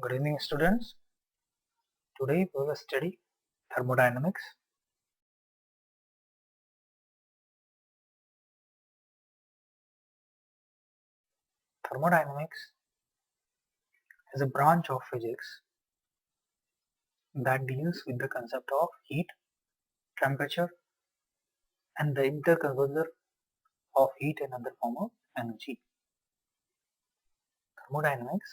Good evening, students. Today we will study thermodynamics. Thermodynamics is a branch of physics that deals with the concept of heat, temperature, and the interconversion of heat and other form of energy. Thermodynamics,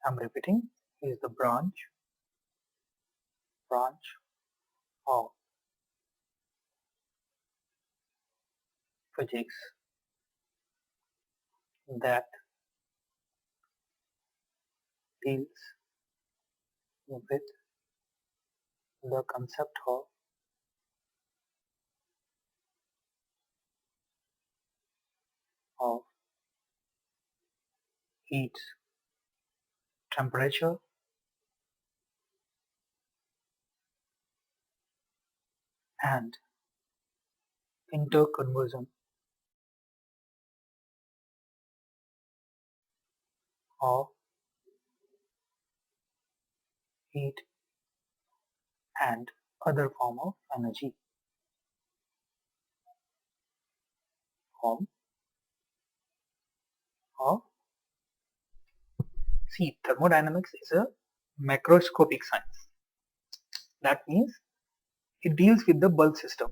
I'm repeating, is the branch of physics that deals with the concept of heat, temperature, and interconversion of heat and other form of energy. Form of See, thermodynamics is a macroscopic science. That means it deals with the bulk system.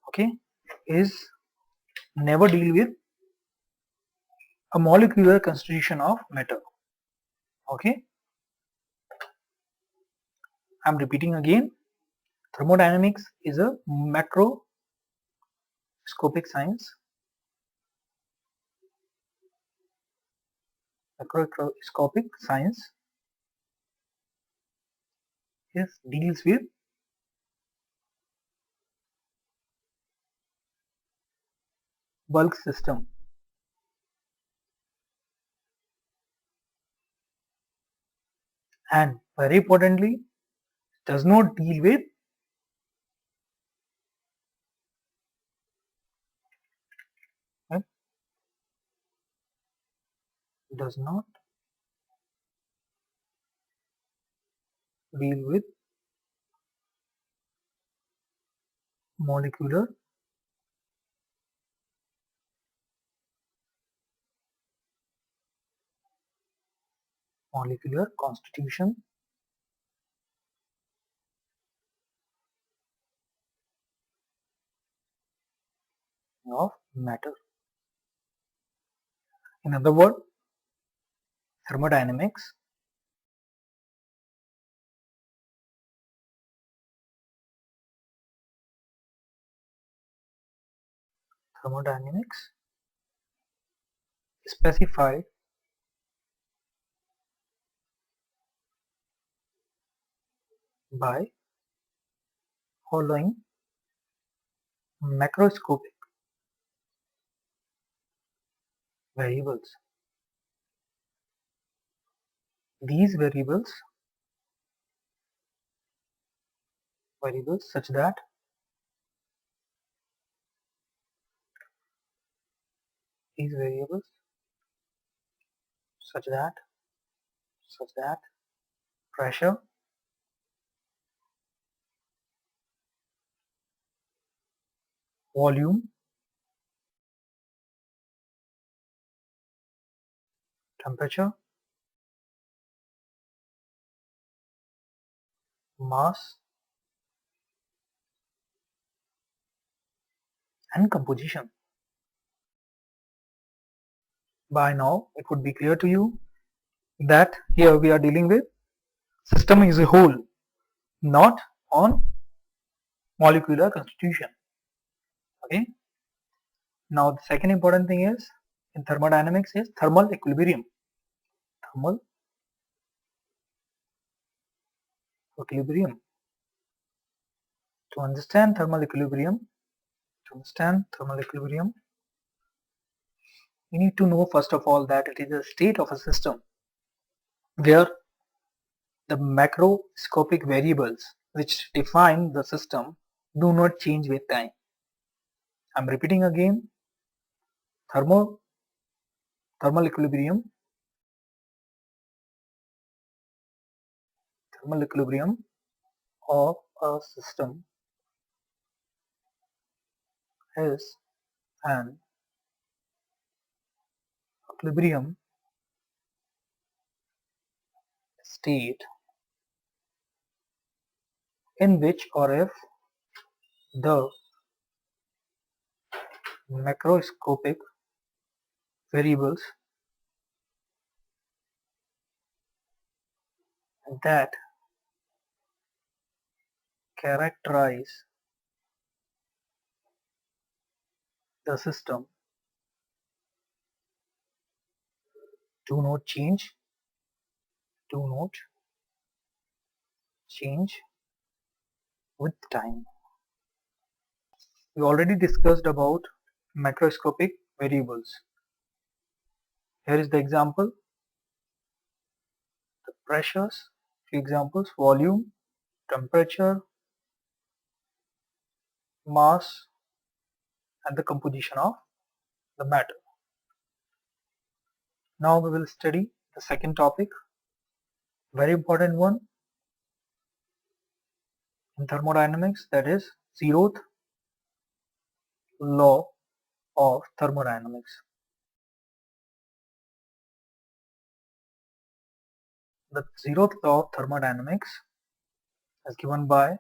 Okay, is never deal with a molecular constitution of matter. Okay, I'm repeating again. Thermodynamics is a macroscopic science. Macroscopic science deals with bulk system. And very importantly, does not deal with does not deal with molecular constitution of matter. In other words, thermodynamics specified by following macroscopic variables. These variables such that these variables such that pressure, volume, temperature, mass, and composition. By now it would be clear to you that here we are dealing with system as a whole, not on molecular constitution. Okay. Now the second important thing is in thermodynamics is thermal equilibrium. Thermal equilibrium. To understand thermal equilibrium, we need to know first of all that it is a state of a system where the macroscopic variables which define the system do not change with time. I'm repeating again, thermal equilibrium thermal equilibrium of a system is an equilibrium state in which or if the macroscopic variables that characterize the system do not change, do not change with time. We already discussed about macroscopic variables. Here is the example: the pressures, few examples: volume, temperature, mass, and the composition of the matter. Now we will study the second topic, very important one in thermodynamics, that is zeroth law of thermodynamics. The zeroth law of thermodynamics is given by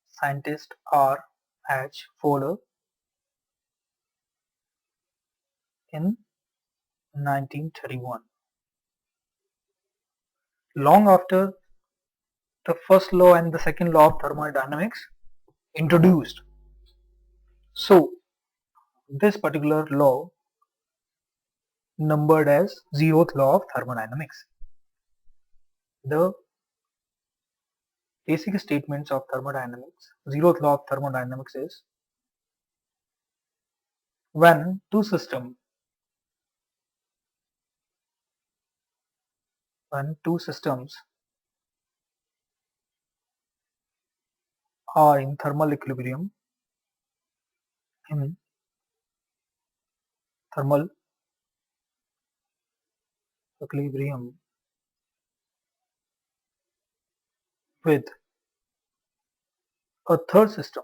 scientist R. H. Fowler in 1931. Long after the first law and the second law of thermodynamics introduced. So this particular law numbered as zeroth law of thermodynamics. The basic statements of thermodynamics, zeroth law of thermodynamics is: when two systems are in thermal equilibrium, in thermal equilibrium with a third system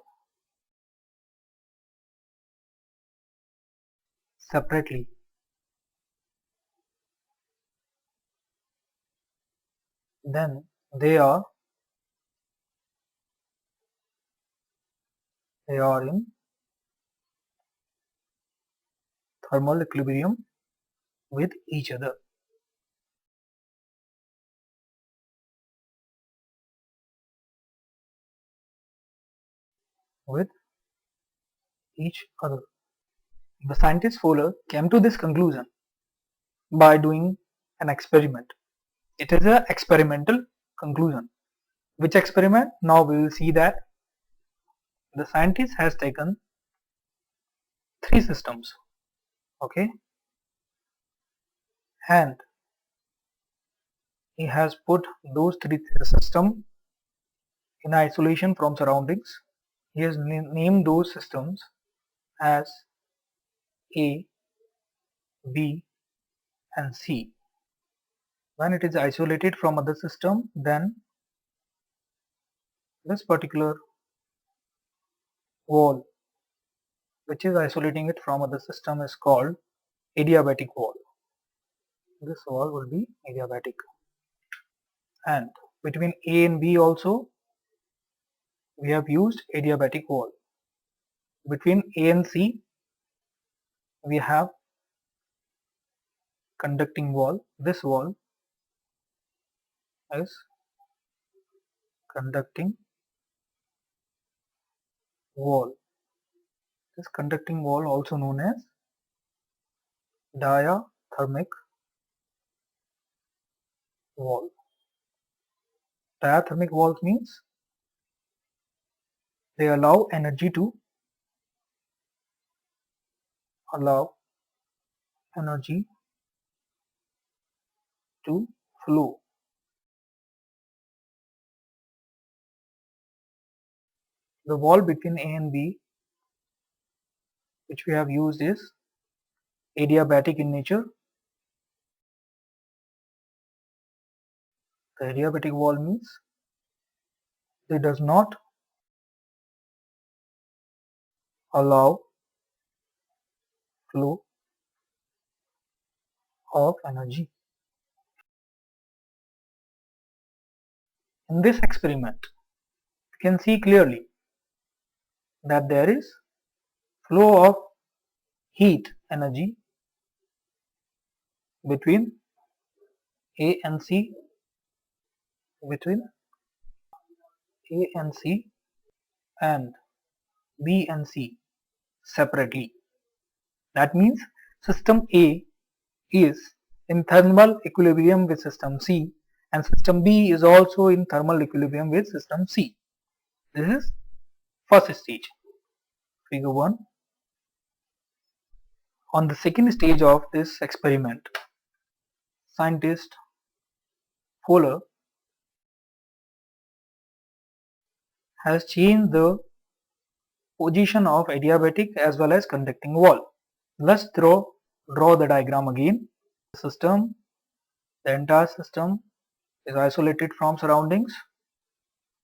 separately, then they are in thermal equilibrium with each other. With each other. The scientist Fowler came to this conclusion by doing an experiment. It is an experimental conclusion. Which experiment? Now we will see that the scientist has taken three systems, okay, and he has put those three systems in isolation from surroundings. He has named those systems as A, B, and C. When it is isolated from other system, then this particular wall which is isolating it from other system is called adiabatic wall. This wall will be adiabatic. And between A and B also we have used adiabatic wall. Between A and C we have conducting wall. This wall is conducting wall. This conducting wall also known as diathermic wall. Diathermic walls means they allow energy to flow. The wall between A and B which we have used is adiabatic in nature. The adiabatic wall means it does not allow flow of energy. In this experiment, you can see clearly that there is flow of heat energy between A and C, between A and C and B and C separately. That means system A is in thermal equilibrium with system C and system B is also in thermal equilibrium with system C. This is first stage, figure 1. On the second stage of this experiment, scientist Fowler has changed the position of adiabatic as well as conducting wall. Let's draw the diagram again. The entire system is isolated from surroundings.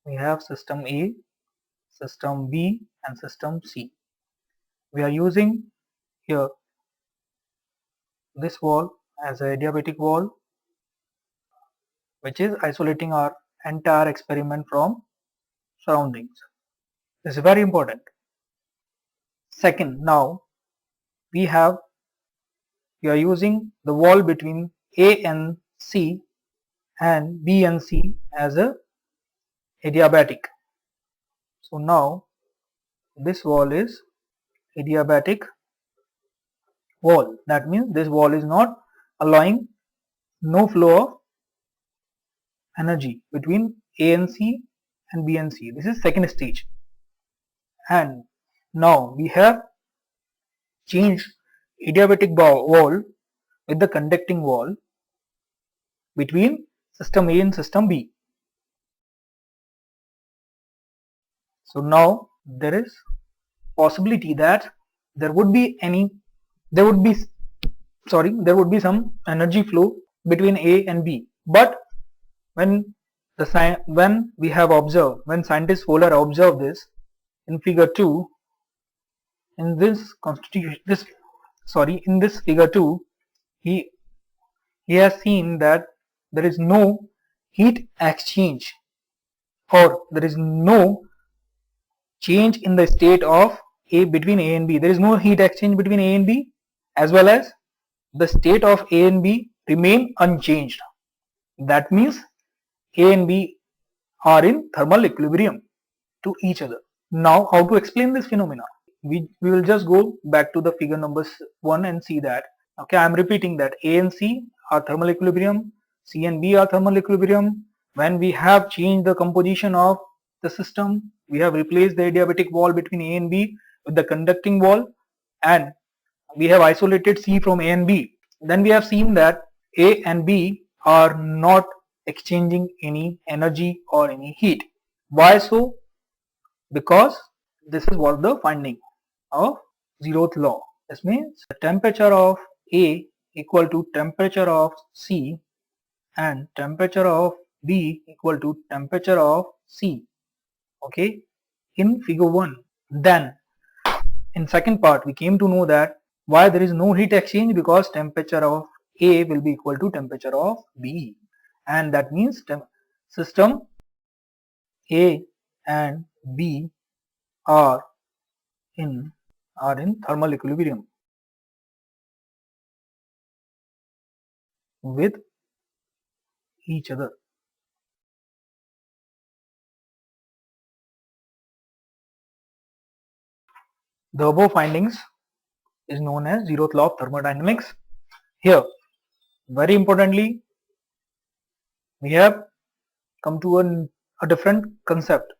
We have system A, system B and system C. We are using here this wall as an adiabatic wall, which is isolating our entire experiment from surroundings. This is very important. Second, now we are using the wall between A and C and B and C as a adiabatic. So now this wall is adiabatic wall. That means this wall is not allowing no flow of energy between A and C and B and C. This is second stage. And now we have changed adiabatic wall with the conducting wall between system A and system B. So now there is possibility that there would be some energy flow between A and B. But when scientist Fowler observed this in figure 2, in this figure 2, he has seen that there is no heat exchange or there is no change in the state of between A and B. There is no heat exchange between A and B, as well as the state of A and B remain unchanged. That means A and B are in thermal equilibrium to each other. Now, how to explain this phenomena? We will just go back to the figure number 1 and see that. Okay, I am repeating that A and C are thermal equilibrium, C and B are thermal equilibrium. When we have changed the composition of the system, we have replaced the adiabatic wall between A and B with the conducting wall, and we have isolated C from A and B. Then we have seen that A and B are not exchanging any energy or any heat. Why so? Because this is what the finding of Zeroth law. This means the temperature of A equal to temperature of C and temperature of B equal to temperature of C. Okay, in figure 1. Then in second part we came to know that why there is no heat exchange, because temperature of A will be equal to temperature of B, and that means system A and B are in thermal equilibrium with each other. The above findings is known as Zeroth Law of Thermodynamics. Here, very importantly, we have come to a different concept,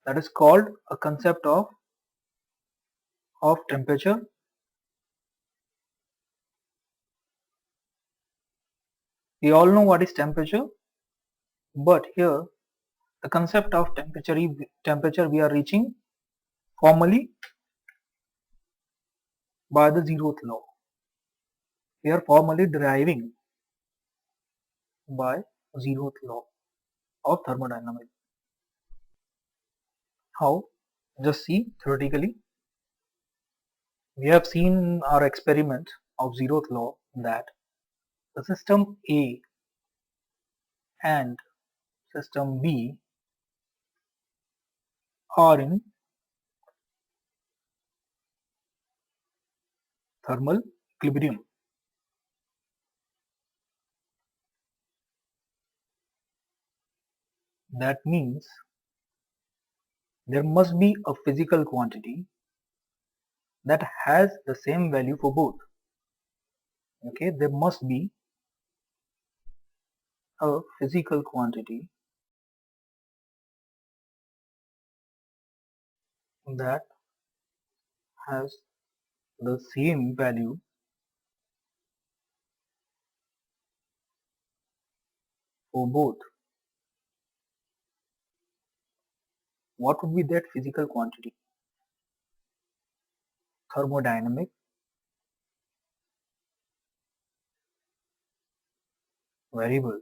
that is called a concept of temperature. We all know what is temperature, but here the concept of temperature we are reaching formally by the Zeroth law. We are formally deriving by Zeroth law. of thermodynamics. How? Just see theoretically. We have seen our experiment of zeroth law that the system A and system B are in thermal equilibrium. That means there must be a physical quantity that has the same value for both. Okay, there must be a physical quantity that has the same value for both. What would be that physical quantity? Thermodynamic variable.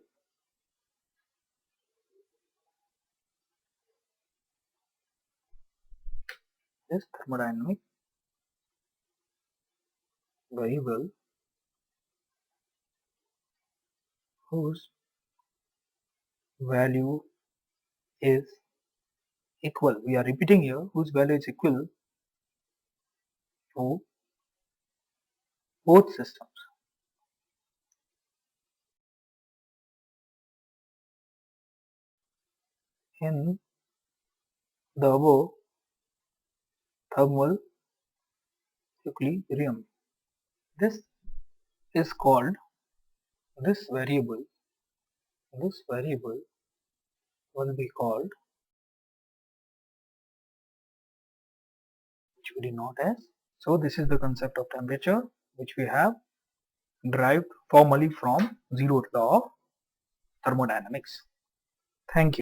This thermodynamic variable whose value is equal. We are repeating here whose value is equal for both systems. In the above thermal equilibrium. This is called this variable. This variable will be called, which we denote as. So this is the concept of temperature which we have derived formally from zeroth law of thermodynamics. Thank you.